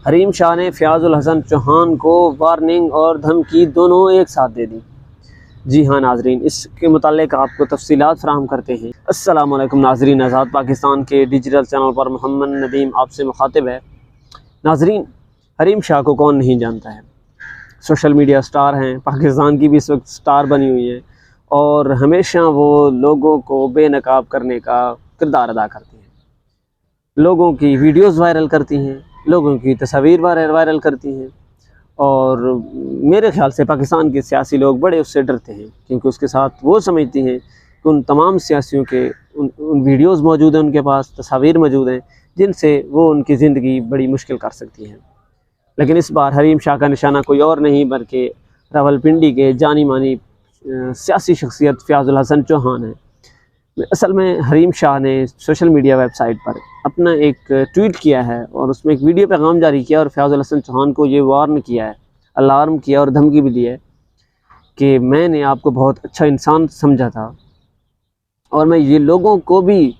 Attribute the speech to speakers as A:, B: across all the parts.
A: حریم شاہ نے فیاض الحسن چوہان کو وارننگ اور دھمکی دونوں ایک ساتھ دے دی۔ جی ہاں ناظرین، اس کے متعلق آپ کو تفصیلات فراہم کرتے ہیں۔ السلام علیکم ناظرین، آزاد پاکستان کے ڈیجیٹل چینل پر محمد ندیم آپ سے مخاطب ہے۔ ناظرین، حریم شاہ کو کون نہیں جانتا ہے؟ سوشل میڈیا سٹار ہیں، پاکستان کی بھی اس وقت سٹار بنی ہوئی ہیں، اور ہمیشہ وہ لوگوں کو بے نقاب کرنے کا کردار ادا کرتی ہیں، لوگوں کی ویڈیوز وائرل کرتی ہیں، لوگوں کی تصاویر وائرل کرتی ہیں، اور میرے خیال سے پاکستان کے سیاسی لوگ بڑے اس سے ڈرتے ہیں، کیونکہ اس کے ساتھ وہ سمجھتی ہیں کہ ان تمام سیاسیوں کے ان ویڈیوز موجود ہیں، ان کے پاس تصاویر موجود ہیں جن سے وہ ان کی زندگی بڑی مشکل کر سکتی ہیں۔ لیکن اس بار حریم شاہ کا نشانہ کوئی اور نہیں بلکہ راولپنڈی کے جانی مانی سیاسی شخصیت فیاض الحسن چوہان ہے۔ اصل میں حریم شاہ نے سوشل میڈیا ویب سائٹ پر اپنا ایک ٹویٹ کیا ہے اور اس میں ایک ویڈیو پیغام جاری کیا اور فیاض الحسن چوہان کو یہ وارن کیا ہے، الارم کیا اور دھمکی بھی دی ہے کہ میں نے آپ کو بہت اچھا انسان سمجھا تھا، اور میں یہ لوگوں کو بھی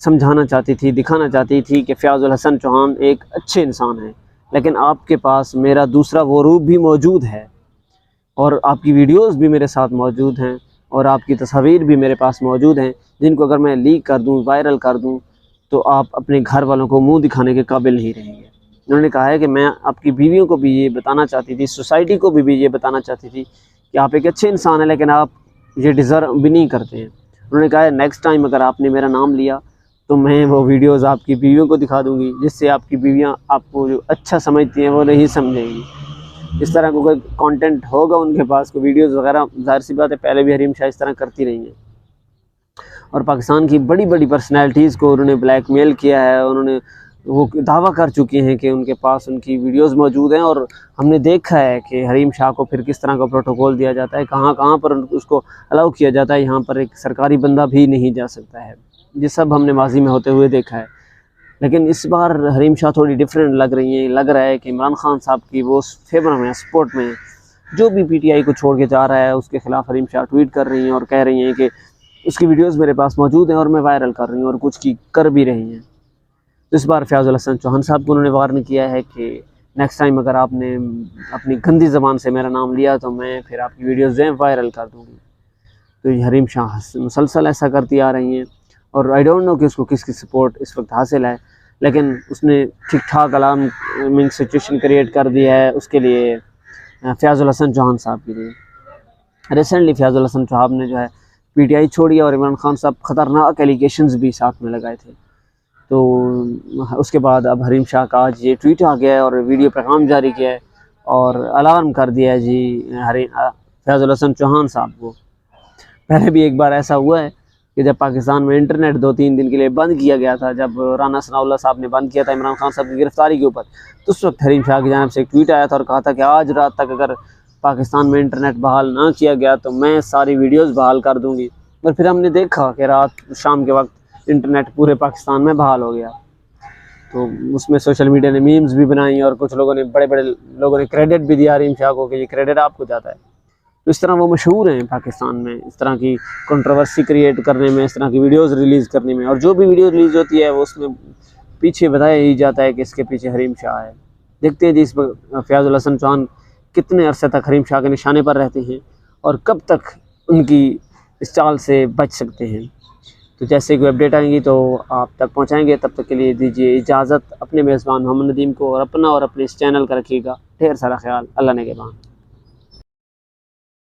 A: سمجھانا چاہتی تھی، دکھانا چاہتی تھی کہ فیاض الحسن چوہان ایک اچھے انسان ہیں، لیکن آپ کے پاس میرا دوسرا وہ روپ بھی موجود ہے، اور آپ کی ویڈیوز بھی میرے ساتھ موجود ہیں، اور آپ کی تصاویر بھی میرے پاس موجود ہیں، جن کو اگر میں لیک کر دوں، وائرل کر دوں، تو آپ اپنے گھر والوں کو منہ دکھانے کے قابل نہیں رہیں گے۔ انہوں نے کہا ہے کہ میں آپ کی بیویوں کو بھی یہ بتانا چاہتی تھی، سوسائٹی کو بھی یہ بتانا چاہتی تھی کہ آپ ایک اچھے انسان ہیں، لیکن آپ یہ ڈیزرو بھی نہیں کرتے ہیں۔ انہوں نے کہا ہے نیکسٹ ٹائم اگر آپ نے میرا نام لیا تو میں وہ ویڈیوز آپ کی بیویوں کو دکھا دوں گی، جس سے آپ کی بیویاں آپ کو جو اچھا سمجھتی ہیں وہ نہیں سمجھیں گی۔ اس طرح کو کوئی کانٹینٹ ہوگا ان کے پاس، کوئی ویڈیوز وغیرہ، ظاہر سی بات ہے پہلے بھی حریم شاہ اس طرح کرتی رہی ہیں، اور پاکستان کی بڑی بڑی پرسنالٹیز کو انہوں نے بلیک میل کیا ہے، انہوں نے وہ دعویٰ کر چکی ہیں کہ ان کے پاس ان کی ویڈیوز موجود ہیں، اور ہم نے دیکھا ہے کہ حریم شاہ کو پھر کس طرح کا پروٹوکول دیا جاتا ہے، کہاں کہاں پر اس کو الاؤ کیا جاتا ہے، یہاں پر ایک سرکاری بندہ بھی نہیں جا سکتا ہے۔ یہ سب ہم نے ماضی میں ہوتے ہوئے دیکھا ہے، لیکن اس بار حریم شاہ تھوڑی ڈیفرنٹ لگ رہی ہیں۔ لگ رہا ہے کہ عمران خان صاحب کی وہ فیور میں، سپورٹ میں، جو بھی پی ٹی آئی کو چھوڑ کے جا رہا ہے اس کے خلاف حریم شاہ ٹویٹ کر رہی ہیں اور کہہ رہی ہیں کہ اس کی ویڈیوز میرے پاس موجود ہیں اور میں وائرل کر رہی ہوں، اور کچھ کی کر بھی رہی ہیں۔ اس بار فیاض الحسن چوہان صاحب کو انہوں نے وارن کیا ہے کہ نیکسٹ ٹائم اگر آپ نے اپنی گندی زبان سے میرا نام لیا تو میں پھر آپ کی ویڈیوز وائرل کر دوں گی۔ تو یہ حریم شاہ مسلسل ایسا کرتی آ رہی ہیں، اور آئی ڈونٹ نو کہ اس کو کس کی سپورٹ اس وقت حاصل ہے، لیکن اس نے ٹھیک ٹھاک الارمنگ سچویشن کریٹ کر دی ہے اس کے لیے، فیاض الحسن چوہان صاحب کے لیے۔ ریسنٹلی فیاض الحسن چوہان نے جو ہے پی ٹی آئی چھوڑی، اور عمران خان صاحب خطرناک ایلیگیشنز بھی ساتھ میں لگائے تھے، تو اس کے بعد اب حریم شاہ کا آج یہ ٹویٹ آ گیا ہے اور ویڈیو پیغام جاری کیا ہے اور الارم کر دیا ہے جی فیاض الحسن چوہان صاحب کو۔ پہلے بھی ایک بار ایسا ہوا ہے کہ جب پاکستان میں انٹرنیٹ 2-3 دن کے لیے بند کیا گیا تھا، جب رانا ثناءاللہ صاحب نے بند کیا تھا عمران خان صاحب کی گرفتاری کے اوپر، تو اس وقت حریم شاہ کی جانب سے ایک ٹویٹ آیا تھا اور کہا تھا کہ آج رات تک اگر پاکستان میں انٹرنیٹ بحال نہ کیا گیا تو میں ساری ویڈیوز بحال کر دوں گی، اور پھر ہم نے دیکھا کہ رات شام کے وقت انٹرنیٹ پورے پاکستان میں بحال ہو گیا۔ تو اس میں سوشل میڈیا نے میمز بھی بنائی، اور کچھ لوگوں نے، بڑے بڑے لوگوں نے کریڈٹ بھی دیا حریم شاہ کو کہ یہ کریڈٹ آپ کو جاتا ہے۔ تو اس طرح وہ مشہور ہیں پاکستان میں، اس طرح کی کنٹروورسی کریٹ کرنے میں، اس طرح کی ویڈیوز ریلیز کرنے میں، اور جو بھی ویڈیو ریلیز ہوتی ہے وہ اس میں پیچھے بتایا ہی جاتا ہے کہ اس کے پیچھے حریم شاہ ہے۔ دیکھتے ہیں جی اس فیاض الحسن چوہان کتنے عرصے تک حریم شاہ کے نشانے پر رہتے ہیں اور کب تک ان کی اس چال سے بچ سکتے ہیں۔ تو جیسے کوئی اپڈیٹ آئیں گی تو آپ تک پہنچائیں گے، تب تک کے لیے دیجیے اجازت۔ اپنے میزبان محمد ندیم کو اور اپنا اور اپنے اس چینل کا رکھیے گا ڈھیر سارا خیال۔ اللہ نگہبان۔